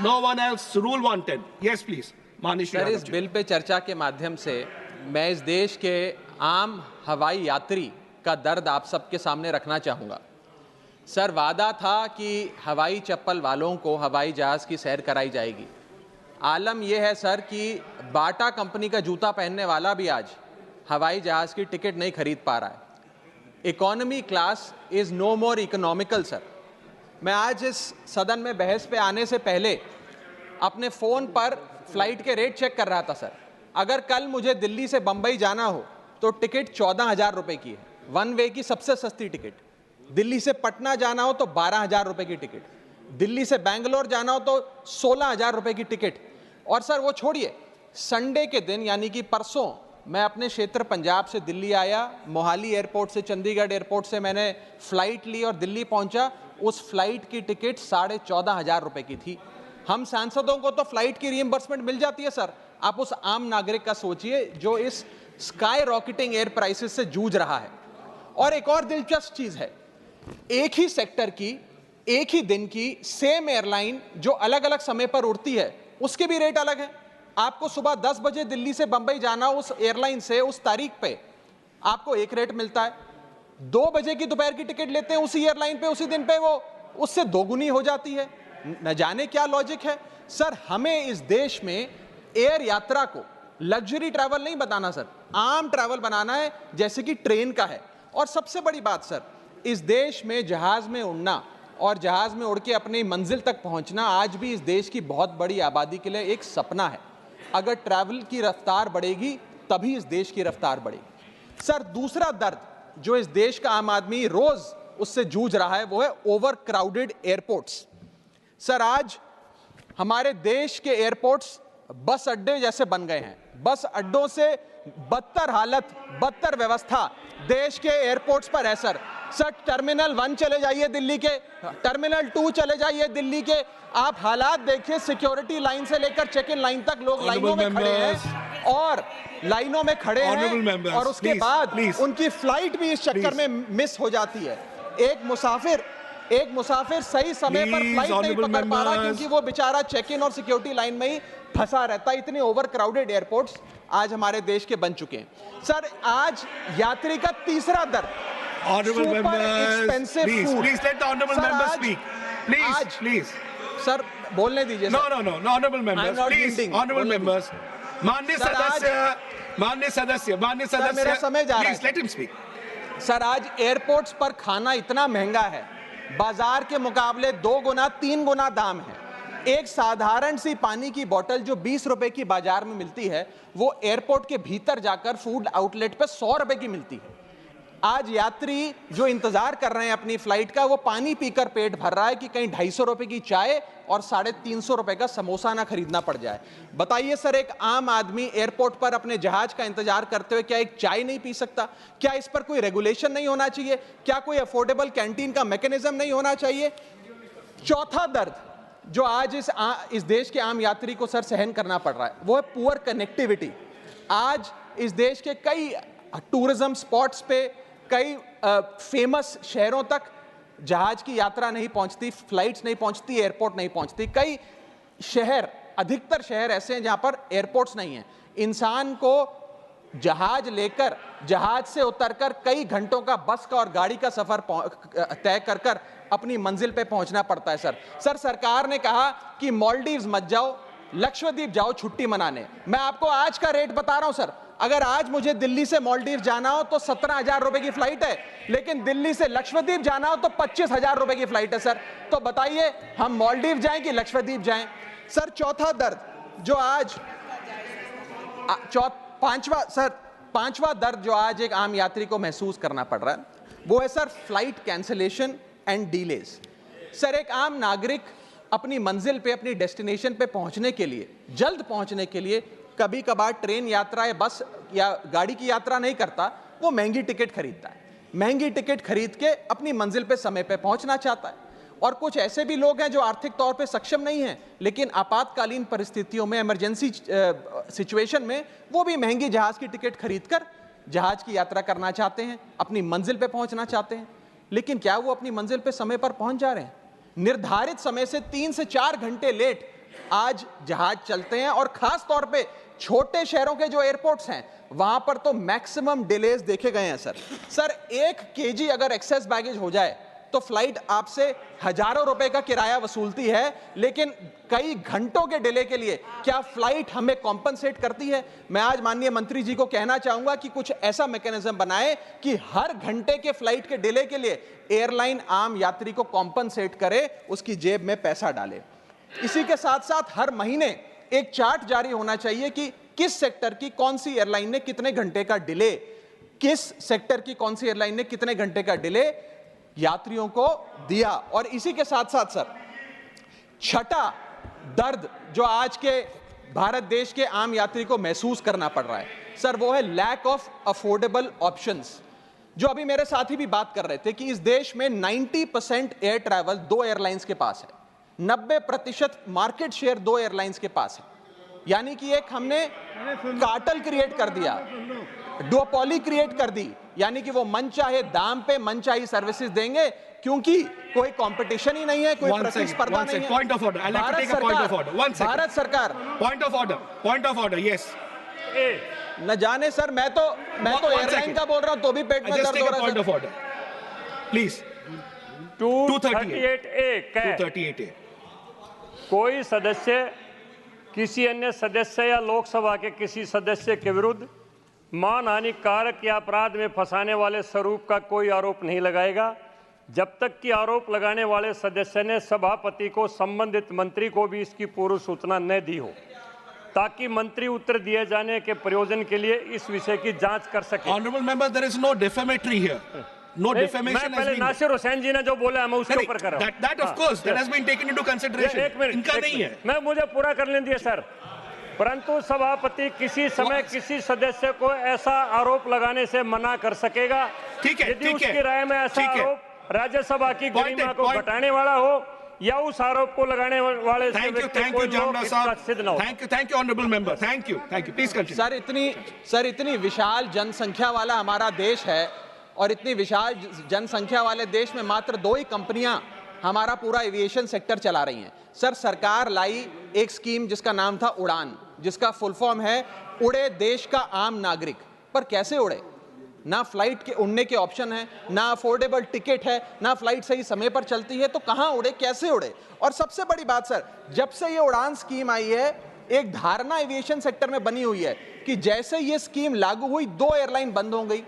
No one else. Rule 110. Yes, please. Manish. Sir, इस bill pay चर्चा के माध्यम से मैं इस देश के आम हवाई यात्री का दर्द आप सबके सामने रखना चाहूँगा। सर, वादा था कि हवाई चप्पल वालों को हवाई जहाज़ की सैर कराई जाएगी। आलम यह है सर कि बाटा कंपनी का जूता पहनने वाला भी आज हवाई जहाज़ की टिकट नहीं खरीद पा रहा है। Economy class is no more economical sir. मैं आज इस सदन में बहस पे आने से पहले अपने फ़ोन पर फ्लाइट के रेट चेक कर रहा था सर। अगर कल मुझे दिल्ली से बम्बई जाना हो तो टिकट 14,000 रुपये की है, वन वे की सबसे सस्ती टिकट। दिल्ली से पटना जाना हो तो 12,000 रुपये की टिकट, दिल्ली से बैंगलोर जाना हो तो 16,000 रुपये की टिकट। और सर वो छोड़िए, संडे के दिन यानी कि परसों मैं अपने क्षेत्र पंजाब से दिल्ली आया, मोहाली एयरपोर्ट से चंडीगढ़ एयरपोर्ट से मैंने फ़्लाइट ली और दिल्ली पहुंचा। उस फ्लाइट की टिकट 14,500 रुपये की थी। हम सांसदों को तो फ्लाइट की रीइंबर्समेंट मिल जाती है सर, आप उस आम नागरिक का सोचिए जो इस स्काई रॉकेटिंग एयर प्राइसेस से जूझ रहा है। और एक और दिलचस्प चीज़ है, एक ही सेक्टर की एक ही दिन की सेम एयरलाइन जो अलग अलग समय पर उड़ती है उसके भी रेट अलग है। आपको सुबह 10 बजे दिल्ली से बंबई जाना, उस एयरलाइन से उस तारीख पे आपको एक रेट मिलता है। 2 बजे की दोपहर की टिकट लेते हैं उसी एयरलाइन पे, उसी दिन पे वो उससे दोगुनी हो जाती है। न जाने क्या लॉजिक है सर। हमें इस देश में एयर यात्रा को लग्जरी ट्रैवल नहीं बताना सर, आम ट्रैवल बनाना है जैसे कि ट्रेन का है। और सबसे बड़ी बात सर, इस देश में जहाज में उड़ना और जहाज में उड़ के अपनी मंजिल तक पहुंचना आज भी इस देश की बहुत बड़ी आबादी के लिए एक सपना है। अगर ट्रैवल की रफ्तार बढ़ेगी तभी इस देश की रफ्तार बढ़ेगी। सर, दूसरा दर्द जो इस देश का आम आदमी रोज उससे जूझ रहा है वो है ओवर क्राउडेड एयरपोर्ट्स। सर, आज हमारे देश के एयरपोर्ट्स बस अड्डे जैसे बन गए हैं। बस अड्डों से बदतर हालत, बदतर व्यवस्था देश के एयरपोर्ट्स पर है सर। सर, टर्मिनल 1 चले जाइए दिल्ली के, टर्मिनल 2 चले जाइए दिल्ली के, आप हालात देखिए। सिक्योरिटी लाइन से लेकर चेक इन लाइन तक लोग लाइनों में खड़े हैं और लाइनों में खड़े हैं और उसके बाद उनकी फ्लाइट भी इस चक्कर में मिस हो जाती है। एक मुसाफिर सही समय पर फ्लाइट नहीं पकड़ पा रहा क्योंकि वो बेचारा चेक इन और सिक्योरिटी लाइन में ही फंसा रहता है। इतने ओवर क्राउडेड एयरपोर्ट्स आज हमारे देश के बन चुके हैं। सर, आज यात्री का तीसरा दर्द, Honorable members, please let the honorable members speak. Please. Sir, बोलने दीजिए। No, honorable members, please, honorable members. माननीय सदस्य, मेरा समय जा रहा है। Please let him speak. Sir, आज एयरपोर्ट्स पर खाना इतना महंगा है, बाजार के मुकाबले 2 गुना 3 गुना दाम है। एक साधारण सी पानी की बोतल जो 20 रुपए की बाजार में मिलती है वो एयरपोर्ट के भीतर जाकर फूड आउटलेट पे 100 रुपए की मिलती है। आज यात्री जो इंतजार कर रहे हैं अपनी फ्लाइट का, वो पानी पीकर पेट भर रहा है कि कहीं 250 रुपए की चाय और 350 रुपए का समोसा ना खरीदना पड़ जाए। बताइए सर, एक आम आदमी एयरपोर्ट पर अपने जहाज का इंतजार करते हुए क्या एक चाय नहीं पी सकता? क्या इस पर कोई रेगुलेशन नहीं होना चाहिए? क्या कोई अफोर्डेबल कैंटीन का मैकेनिज्म नहीं होना चाहिए? चौथा दर्द जो आज इस देश के आम यात्री को सर सहन करना पड़ रहा है वो है पुअर कनेक्टिविटी। आज इस देश के कई टूरिज्म स्पॉट्स पे, कई फेमस शहरों तक जहाज की यात्रा नहीं पहुंचती, फ्लाइट्स नहीं पहुंचती, एयरपोर्ट नहीं पहुंचती। कई शहर, अधिकतर शहर ऐसे हैं जहां पर एयरपोर्ट्स नहीं हैं। इंसान को जहाज लेकर, जहाज से उतरकर कई घंटों का बस का और गाड़ी का सफर तय कर अपनी मंजिल पे पहुंचना पड़ता है सर, सरकार ने कहा कि मालदीव्स मत जाओ, लक्षद्वीप जाओ छुट्टी मनाने। मैं आपको आज का रेट बता रहा हूं सर, अगर आज मुझे दिल्ली से मालदीव जाना हो तो 17,000 रुपए की फ्लाइट है, लेकिन दिल्ली से लक्षद्वीप जाना हो तो 25,000 रुपए की फ्लाइट है सर। तो बताइए हम मालदीव जाएं कि लक्षद्वीप जाएं? सर, चौथा दर्द जो आज पांचवा दर्द जो आज एक आम यात्री को महसूस करना पड़ रहा है वो है sir flight cancellation and delays. Sir, एक आम नागरिक अपनी मंजिल पे, अपनी डेस्टिनेशन पे पहुंचने के लिए, जल्द पहुंचने के लिए कभी कभार ट्रेन यात्रा या बस या गाड़ी की यात्रा नहीं करता, वो महंगी टिकट खरीदता है। महंगी टिकट खरीद के अपनी मंजिल पे समय पे पहुंचना चाहता है। और कुछ ऐसे भी लोग हैं जो आर्थिक तौर पे सक्षम नहीं हैं, लेकिन आपातकालीन परिस्थितियों में, इमरजेंसी सिचुएशन में वो भी महंगी जहाज की टिकट खरीदकर जहाज की यात्रा करना चाहते हैं, अपनी मंजिल पे पहुंचना चाहते हैं। लेकिन क्या वो अपनी मंजिल पे समय पर पहुंच जा रहे हैं? निर्धारित समय से 3 से 4 घंटे लेट आज जहाज चलते हैं, और खास तौर पे छोटे शहरों के जो एयरपोर्ट्स हैं वहां पर तो मैक्सिमम डिलेज देखे गए हैं सर 1 केजी अगर एक्सेस बैगेज हो जाए तो फ्लाइट आपसे हजारों रुपए का किराया वसूलती है, लेकिन कई घंटों के डिले के लिए क्या फ्लाइट हमें कॉम्पनसेट करती है? मैं आज माननीय मंत्री जी को कहना चाहूंगा कि कुछ ऐसा मैकेनिज्म बनाए कि हर घंटे के फ्लाइट के डिले के लिए एयरलाइन आम यात्री को कॉम्पनसेट करे, उसकी जेब में पैसा डाले। इसी के साथ साथ हर महीने एक चार्ट जारी होना चाहिए कि किस सेक्टर की कौन सी एयरलाइन ने कितने घंटे का डिले, किस सेक्टर की कौन सी एयरलाइन ने कितने घंटे का डिले यात्रियों को दिया। और इसी के साथ साथ सर छठा दर्द जो आज के भारत देश के आम यात्री को महसूस करना पड़ रहा है सर, वो है लैक ऑफ अफोर्डेबल ऑप्शंस। जो अभी मेरे साथी भी बात कर रहे थे कि इस देश में 90% एयर ट्रैवल 2 एयरलाइंस के पास है, 90% मार्केट शेयर 2 एयरलाइंस के पास है। यानी कि एक हमने कार्टेल क्रिएट कर दिया, डुओपोली क्रिएट कर दी, यानी कि वो मनचाहे दाम पे मनचाही सर्विसेज देंगे क्योंकि कोई कंपटीशन ही नहीं है, कोई प्रतिस्पर्धा नहीं है। Point of order. I'll have to take a point of order. One second. Bharat सरकार Point of order. Point of order. Yes. न जाने सर, मैं तो एयरलाइन का बोल रहा हूं तो भी पेट में Just दर्द take हो a रहा point है of order. Please. 238A कह 238A. कोई सदस्य किसी अन्य सदस्य या लोकसभा के किसी सदस्य के विरुद्ध मानहानि कारक या अपराध में फंसाने वाले स्वरूप का कोई आरोप नहीं लगाएगा जब तक कि आरोप लगाने वाले सदस्य ने सभापति को संबंधित मंत्री को भी इसकी पूर्व सूचना न दी हो, ताकि मंत्री उत्तर दिए जाने के प्रयोजन के लिए इस विषय की जांच कर सके। Honorable member, there is no defamatory here. No defamation has been. Nasir Hussain जी ने जो बोला मैं उसके ऊपर कर रहा हूं। That of course that has been taken into consideration. एक मिनट, इनका नहीं है। मैं मुझे पूरा करने दिए सर। परंतु सभापति किसी समय किसी सदस्य को ऐसा आरोप लगाने से मना कर सकेगा ठीक है, यदि उसकी राय में ऐसा आरोप राज्यसभा की गरिमा को घटाने वाला हो या उस आरोप को लगाने वाले Thank you, Jamna साहब। Thank you, honorable member. Thank you. Please continue. Sir इतनी विशाल जनसंख्या वाला हमारा देश है और इतनी विशाल जनसंख्या वाले देश में मात्र 2 ही कंपनियां हमारा पूरा एविएशन सेक्टर चला रही हैं। सर सरकार लाई एक स्कीम जिसका नाम था उड़ान, जिसका फुल फॉर्म है उड़े देश का आम नागरिक। पर कैसे उड़े? ना फ्लाइट के उड़ने के ऑप्शन है, ना अफोर्डेबल टिकट है, ना फ्लाइट सही समय पर चलती है, तो कहां उड़े, कैसे उड़े? और सबसे बड़ी बात सर, जब से ये उड़ान स्कीम आई है एक धारणा एविएशन सेक्टर में बनी हुई है कि जैसे ये स्कीम लागू हुई 2 एयरलाइन बंद हो गई,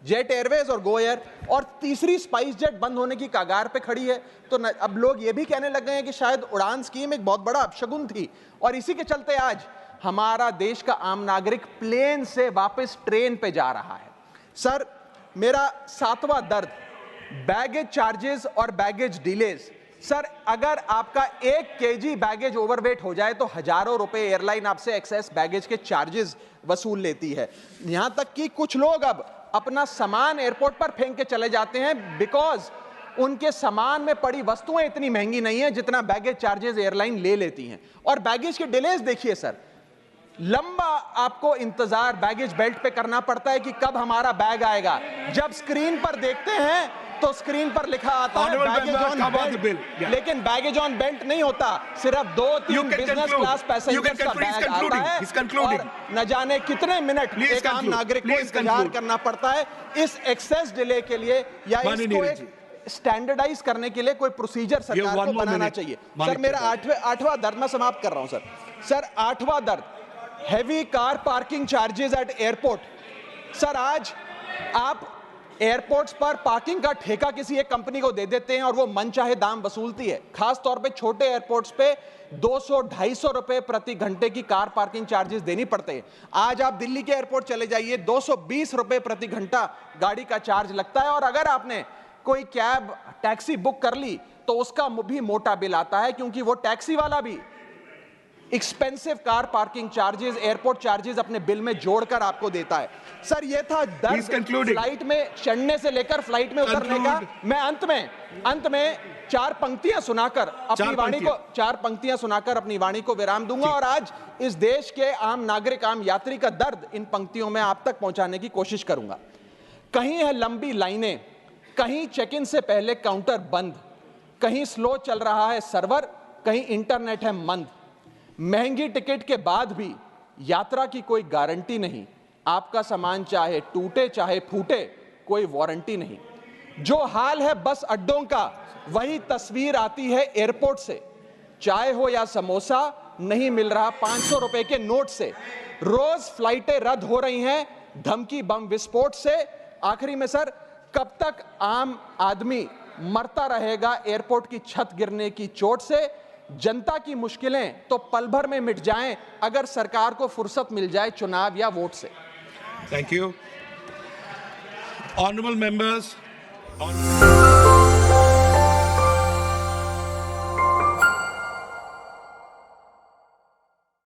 जेट एयरवेज और गो एयर, और तीसरी स्पाइस जेट बंद होने की कगार पे खड़ी है। तो अब लोग ये भी कहने लग गए हैं कि शायद उड़ान स्कीम एक बहुत बड़ा अपशगुन थी, और इसी के चलते आज हमारा देश का आम नागरिक प्लेन से वापस ट्रेन पे जा रहा है। सर मेरा 7वां दर्द बैगेज चार्जेस और बैगेज डिलेज। सर अगर आपका 1 केजी बैगेज ओवरवेट हो जाए तो हजारों रुपए एयरलाइन आपसे एक्सेस बैगेज के चार्जेस वसूल लेती है। यहां तक कि कुछ लोग अब अपना सामान एयरपोर्ट पर फेंक के चले जाते हैं बिकॉज उनके सामान में पड़ी वस्तुएं इतनी महंगी नहीं है जितना बैगेज चार्जेस एयरलाइन ले लेती हैं। और बैगेज के डिलेज देखिए सर, लंबा आपको इंतजार बैगेज बेल्ट पे करना पड़ता है कि कब हमारा बैग आएगा। जब स्क्रीन पर देखते हैं तो स्क्रीन पर लिखा आता है बैगेज ऑन बेल्ट, लेकिन बैगेज ऑन बेल्ट नहीं होता, सिर्फ 2-3 बिजनेस क्लास पैसेंजर्स का बैग आता है और न जाने कितने मिनट एक आम नागरिक को इंतजार करना पड़ता है इस एक्सेस डिले के लिए, या इसको एक स्टैंडर्डाइज करने के लिए कोई प्रोसीजर सरकार को बनाना चाहिए। सर मेरा आठवां दर्द मैं समाप्त कर रहा हूं सर 8वां दर्द heavy car parking charges eight airport. Sir आज आप एयरपोर्ट्स पर पार्किंग का ठेका किसी एक कंपनी को दे देते हैं और वो मनचाहे दाम वसूलती है। खास तौर पे छोटे एयरपोर्ट्स पे 200-250 रुपए प्रति घंटे की कार पार्किंग चार्जेस देनी पड़ते हैं। आज आप दिल्ली के एयरपोर्ट चले जाइए, 220 रुपए प्रति घंटा गाड़ी का चार्ज लगता है, और अगर आपने कोई कैब टैक्सी बुक कर ली तो उसका भी मोटा बिल आता है, क्योंकि वो टैक्सी वाला भी expensive car parking charges, airport charges अपने बिल में जोड़कर आपको देता है। सर ये था दर्द फ्लाइट में चढ़ने से लेकर फ्लाइट में उतरने का। मैं अंत में 4 पंक्तियां सुनाकर अपनी वाणी को विराम दूंगा, और आज इस देश के आम नागरिक, आम यात्री का दर्द इन पंक्तियों में आप तक पहुंचाने की कोशिश करूंगा। कहीं है लंबी लाइनें, कहीं चेक इन से पहले काउंटर बंद, कहीं स्लो चल रहा है सर्वर, कहीं इंटरनेट है मंद। महंगी टिकट के बाद भी यात्रा की कोई गारंटी नहीं, आपका सामान चाहे टूटे चाहे फूटे कोई वारंटी नहीं। जो हाल है बस अड्डों का वही तस्वीर आती है एयरपोर्ट से। चाय हो या समोसा नहीं मिल रहा 500 रुपए के नोट से। रोज फ्लाइटें रद्द हो रही हैं धमकी बम विस्फोट से। आखिरी में सर, कब तक आम आदमी मरता रहेगा एयरपोर्ट की छत गिरने की चोट से? जनता की मुश्किलें तो पल भर में मिट जाएं अगर सरकार को फुर्सत मिल जाए चुनाव या वोट से। Thank you. Honorable members.